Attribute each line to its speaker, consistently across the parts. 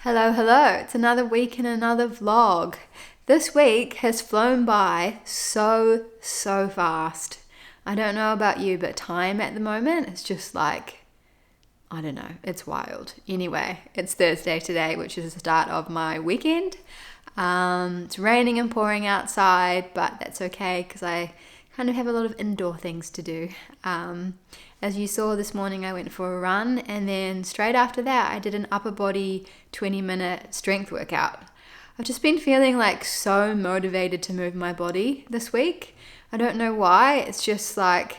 Speaker 1: Hello, hello. It's another week and another vlog. This week has flown by so fast. I don't know about you, but time at the moment is just like, I don't know, it's wild. Anyway, it's Thursday today, which is the start of my weekend. It's raining and pouring outside, but that's okay because I kind of have a lot of indoor things to do. As you saw this morning, I went for a run, and then straight after that, I did an upper body 20-minute strength workout. I've just been feeling like so motivated to move my body this week. I don't know why. It's just like,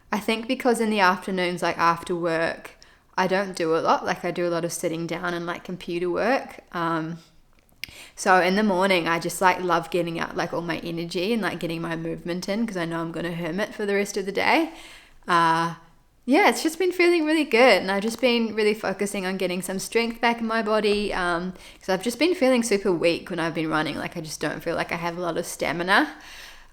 Speaker 1: I think because in the afternoons, like after work, I don't do a lot. Like I do a lot of sitting down and like computer work. So in the morning, I just like love getting out like all my energy and like getting my movement in because I know I'm going to hermit for the rest of the day. Yeah, it's just been feeling really good, and I've just been really focusing on getting some strength back in my body because I've just been feeling super weak when I've been running. Like I just don't feel like I have a lot of stamina.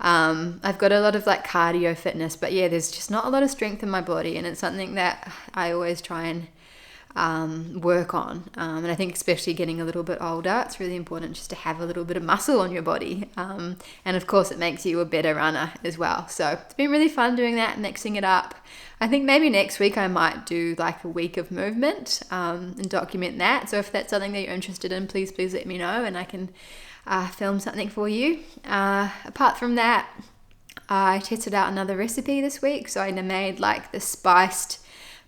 Speaker 1: I've got a lot of like cardio fitness, but yeah, there's just not a lot of strength in my body, and it's something that I always try and work on, and I think especially getting a little bit older, it's really important just to have a little bit of muscle on your body, and of course it makes you a better runner as well. So it's been really fun doing that, mixing it up. I think maybe next week I might do like a week of movement and document that. So if that's something that you're interested in, please let me know, and I can film something for you. Apart from that, I tested out another recipe this week. So I made like the spiced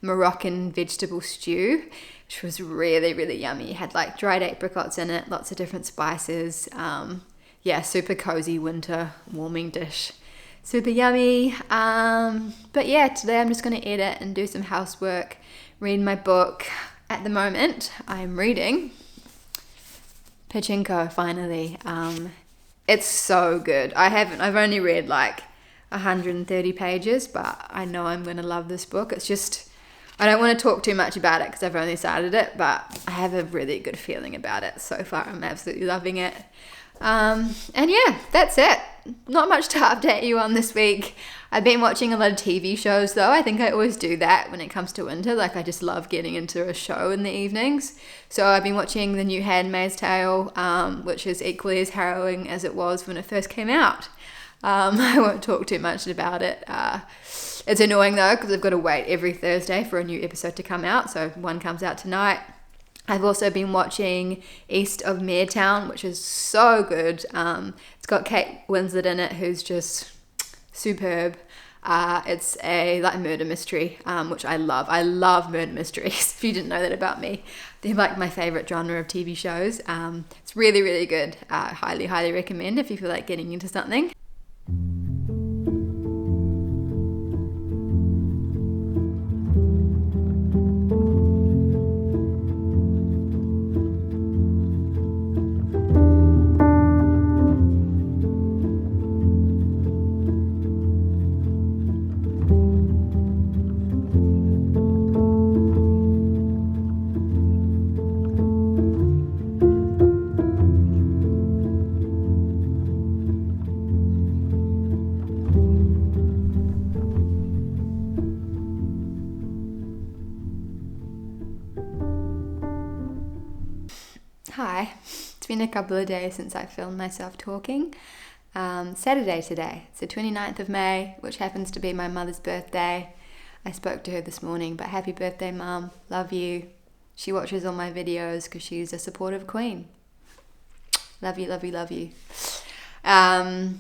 Speaker 1: Moroccan vegetable stew, which was really yummy. It had like dried apricots in it, lots of different spices. Yeah, super cozy winter warming dish. Super yummy. But yeah, today I'm just going to edit and do some housework, read my book. At the moment, I'm reading Pachinko finally. It's so good. I've only read like 130 pages, but I know I'm going to love this book. It's just, I don't want to talk too much about it because I've only started it, but I have a really good feeling about it so far. I'm absolutely loving it. And yeah, that's it. Not much to update you on this week. I've been watching a lot of TV shows though. I think I always do that when it comes to winter. Like I just love getting into a show in the evenings. So I've been watching the new Handmaid's Tale, which is equally as harrowing as it was when it first came out. I won't talk too much about it. It's annoying though because I've got to wait every Thursday for a new episode to come out. So one comes out tonight. I've also been watching East of Mayertown, which is so good. It's got Kate Winslet in it, who's just superb. It's a like murder mystery, which I love. I love murder mysteries. If you didn't know that about me, they're like my favorite genre of TV shows. It's really good. Highly recommend if you feel like getting into something. Hi, it's been a couple of days since I filmed myself talking. Saturday today, it's the 29th of May, which happens to be my mother's birthday. I spoke to her this morning, but happy birthday, Mum. Love you. She watches all my videos because she's a supportive queen. Love you.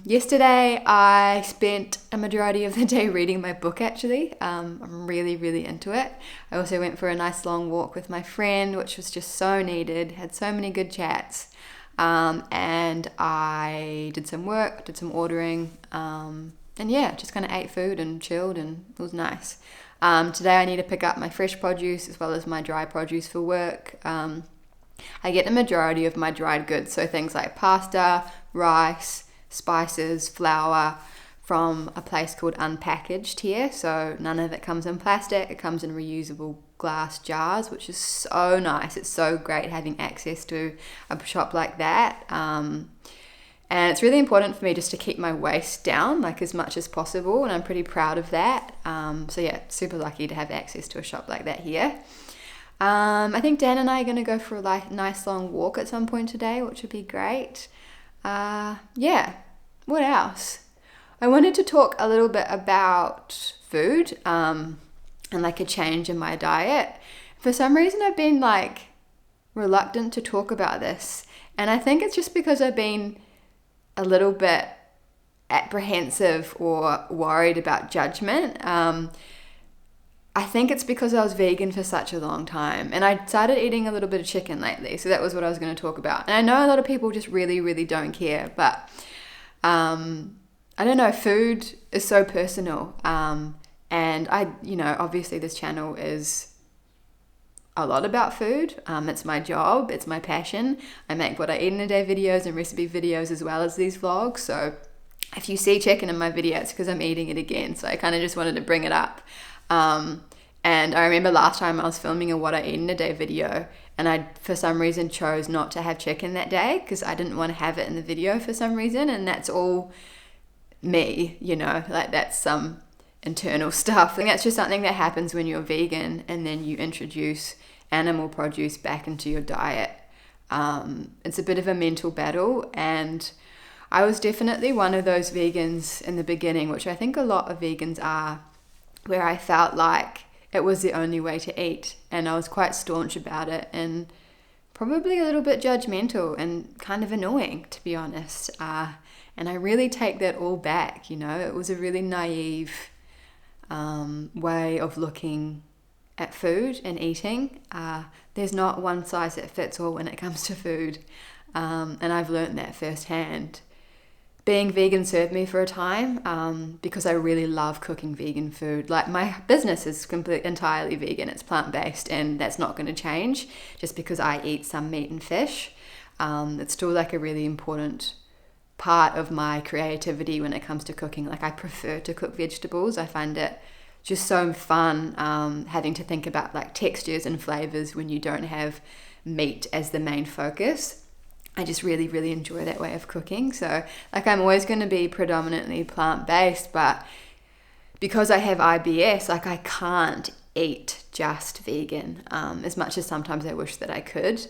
Speaker 1: Yesterday I spent a majority of the day reading my book actually. I'm really into it. I also went for a nice long walk with my friend, which was just so needed. Had so many good chats. And I did some work, did some ordering, and yeah, just kind of ate food and chilled, and it was nice. Today I need to pick up my fresh produce as well as my dry produce for work. I get the majority of my dried goods, so things like pasta, rice, spices, flour, from a place called Unpackaged here. So none of it comes in plastic. It comes in reusable glass jars, which is so nice. It's so great having access to a shop like that. And it's really important for me just to keep my waste down like as much as possible, and I'm pretty proud of that. So yeah, super lucky to have access to a shop like that here. I think Dan and I are going to go for a nice long walk at some point today, which would be great. Yeah, what else? I wanted to talk a little bit about food and like a change in my diet. For some reason, I've been like reluctant to talk about this, and I think it's just because I've been a little bit apprehensive or worried about judgment. I think it's because I was vegan for such a long time, and I started eating a little bit of chicken lately, so that was what I was going to talk about. And I know a lot of people just really, really don't care, but I don't know, food is so personal, and obviously this channel is a lot about food. It's my job, it's my passion. I make what I eat in a day videos and recipe videos as well as these vlogs, so if you see chicken in my video, it's because I'm eating it again, so I kind of just wanted to bring it up. And I remember last time I was filming a what I eat in a day video, and I for some reason chose not to have chicken that day because I didn't want to have it in the video for some reason, and that's all me, like that's some internal stuff. I think that's just something that happens when you're vegan and then you introduce animal produce back into your diet. It's a bit of a mental battle, and I was definitely one of those vegans in the beginning, which I think a lot of vegans are, where I felt like it was the only way to eat, and I was quite staunch about it and probably a little bit judgmental and kind of annoying, to be honest. And I really take that all back, it was a really naive way of looking at food and eating. There's not one size that fits all when it comes to food, and I've learned that firsthand. Being vegan served me for a time because I really love cooking vegan food. Like my business is entirely vegan, it's plant-based, and that's not going to change just because I eat some meat and fish. It's still like a really important part of my creativity when it comes to cooking. Like I prefer to cook vegetables. I find it just so fun having to think about like textures and flavors when you don't have meat as the main focus. I just really, really enjoy that way of cooking. So like I'm always going to be predominantly plant-based, but because I have IBS, like I can't eat just vegan as much as sometimes I wish that I could.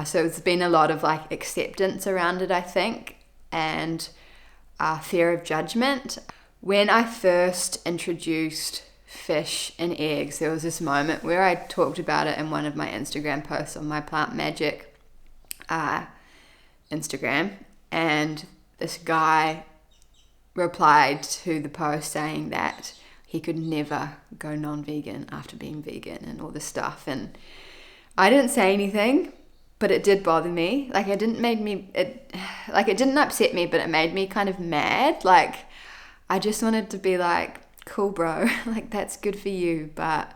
Speaker 1: So it's been a lot of like acceptance around it, I think, and fear of judgment. When I first introduced fish and eggs, there was this moment where I talked about it in one of my Instagram posts on my Plant Magic Instagram, and this guy replied to the post saying that he could never go non-vegan after being vegan and all this stuff, and I didn't say anything, but it did bother me. Like it didn't upset me, but it made me kind of mad. Like I just wanted to be like, cool bro, like that's good for you, but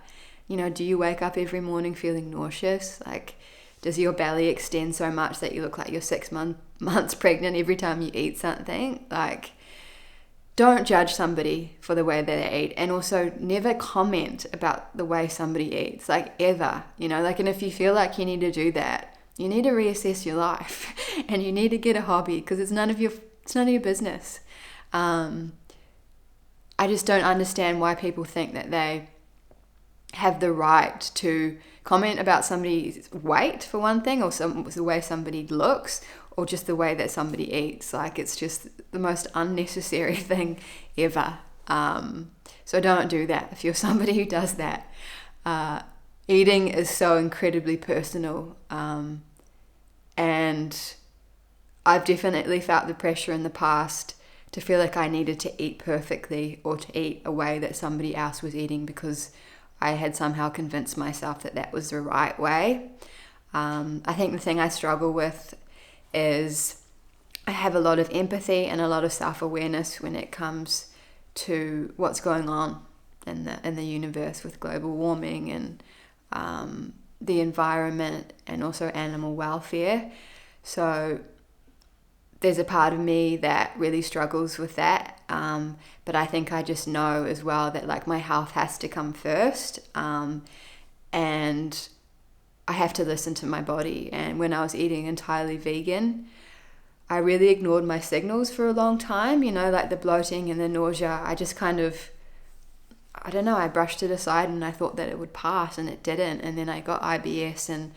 Speaker 1: do you wake up every morning feeling nauseous? Like does your belly extend so much that you look like you're 6 months pregnant every time you eat something? Like, don't judge somebody for the way that they eat, and also never comment about the way somebody eats, like ever, and if you feel like you need to do that, you need to reassess your life and you need to get a hobby because it's none of your business. I just don't understand why people think that they have the right to comment about somebody's weight, for one thing, or the way somebody looks, or just the way that somebody eats. Like it's just the most unnecessary thing ever. So don't do that if you're somebody who does that. Eating is so incredibly personal, and I've definitely felt the pressure in the past to feel like I needed to eat perfectly or to eat a way that somebody else was eating because I had somehow convinced myself that that was the right way. I think the thing I struggle with is I have a lot of empathy and a lot of self-awareness when it comes to what's going on in the universe with global warming and the environment and also animal welfare. So there's a part of me that really struggles with that, but I think I just know as well that like my health has to come first, and I have to listen to my body. And when I was eating entirely vegan, I really ignored my signals for a long time, like the bloating and the nausea. I I don't know, I brushed it aside and I thought that it would pass, and it didn't. And then I got IBS and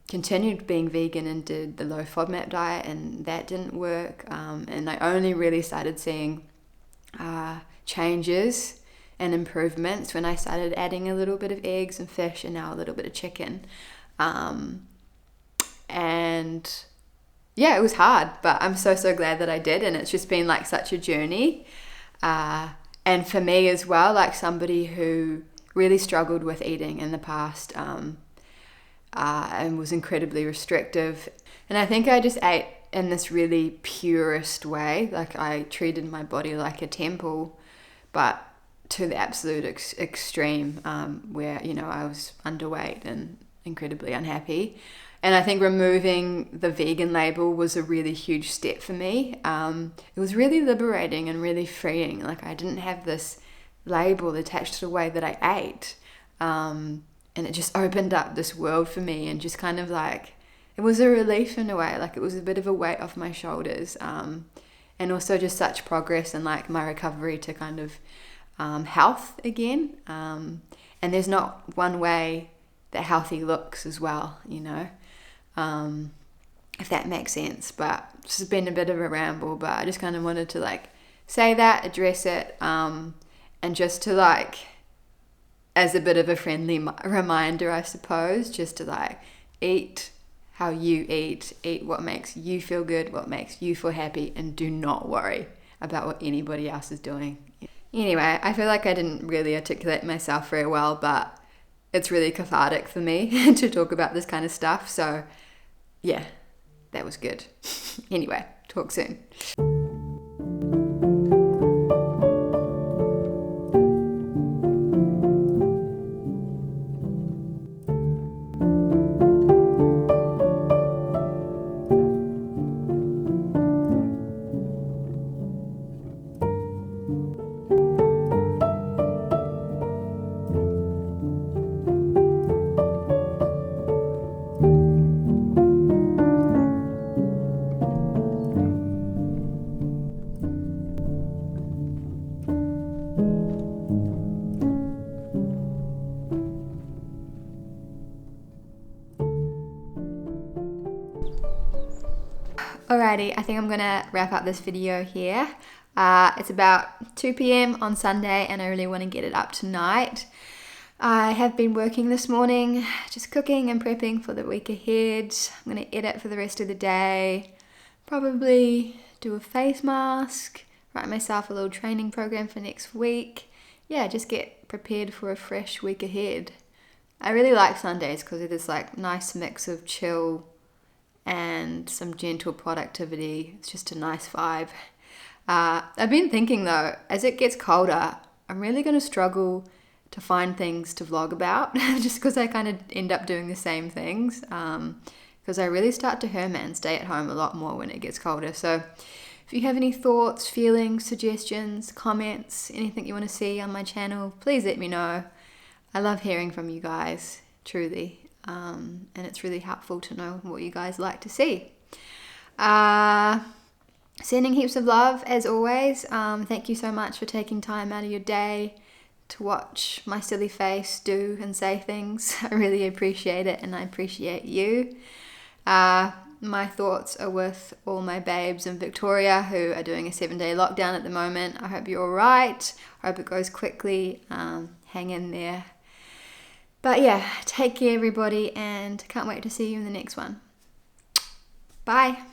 Speaker 1: continued being vegan and did the low FODMAP diet, and that didn't work. And I only really started seeing changes and improvements when I started adding a little bit of eggs and fish, and now a little bit of chicken. And yeah, it was hard, but I'm so glad that I did, and it's just been like such a journey. And for me as well, like somebody who really struggled with eating in the past, and was incredibly restrictive. And I think I just ate in this really purest way. Like I treated my body like a temple, but to the absolute extreme, where, you know, I was underweight and incredibly unhappy. And I think removing the vegan label was a really huge step for me. It was really liberating and really freeing. Like I didn't have this label attached to the way that I ate. And it just opened up this world for me, and just kind of like, it was a relief in a way. Like it was a bit of a weight off my shoulders. And also just such progress in like my recovery to kind of health again. And there's not one way that healthy looks as well, you know. If that makes sense. But this has been a bit of a ramble, but I just kind of wanted to like say that, address it, and just to like, as a bit of a friendly reminder, I suppose, just to like eat how you eat what makes you feel good, what makes you feel happy, and do not worry about what anybody else is doing. Anyway, I feel like I didn't really articulate myself very well, but it's really cathartic for me to talk about this kind of stuff. So yeah, that was good. Anyway, talk soon. Alrighty, I think I'm gonna wrap up this video here. It's about 2 p.m. on Sunday, and I really want to get it up tonight. I have been working this morning, just cooking and prepping for the week ahead. I'm gonna edit for the rest of the day, probably do a face mask, write myself a little training program for next week. Yeah, just get prepared for a fresh week ahead. I really like Sundays because it is like nice mix of chill and some gentle productivity. It's just a nice vibe. I've been thinking though, as it gets colder, I'm really going to struggle to find things to vlog about just because I kind of end up doing the same things, because I really start to hermit and stay at home a lot more when it gets colder. So if you have any thoughts, feelings, suggestions, comments, anything you want to see on my channel, please let me know. I love hearing from you guys, truly. And it's really helpful to know what you guys like to see. Sending heaps of love as always. Thank you so much for taking time out of your day to watch my silly face do and say things. I really appreciate it, and I appreciate you. My thoughts are with all my babes in Victoria who are doing a 7-day lockdown at the moment. I hope you're all right. I hope it goes quickly. Hang in there. But yeah, take care everybody, and can't wait to see you in the next one. Bye.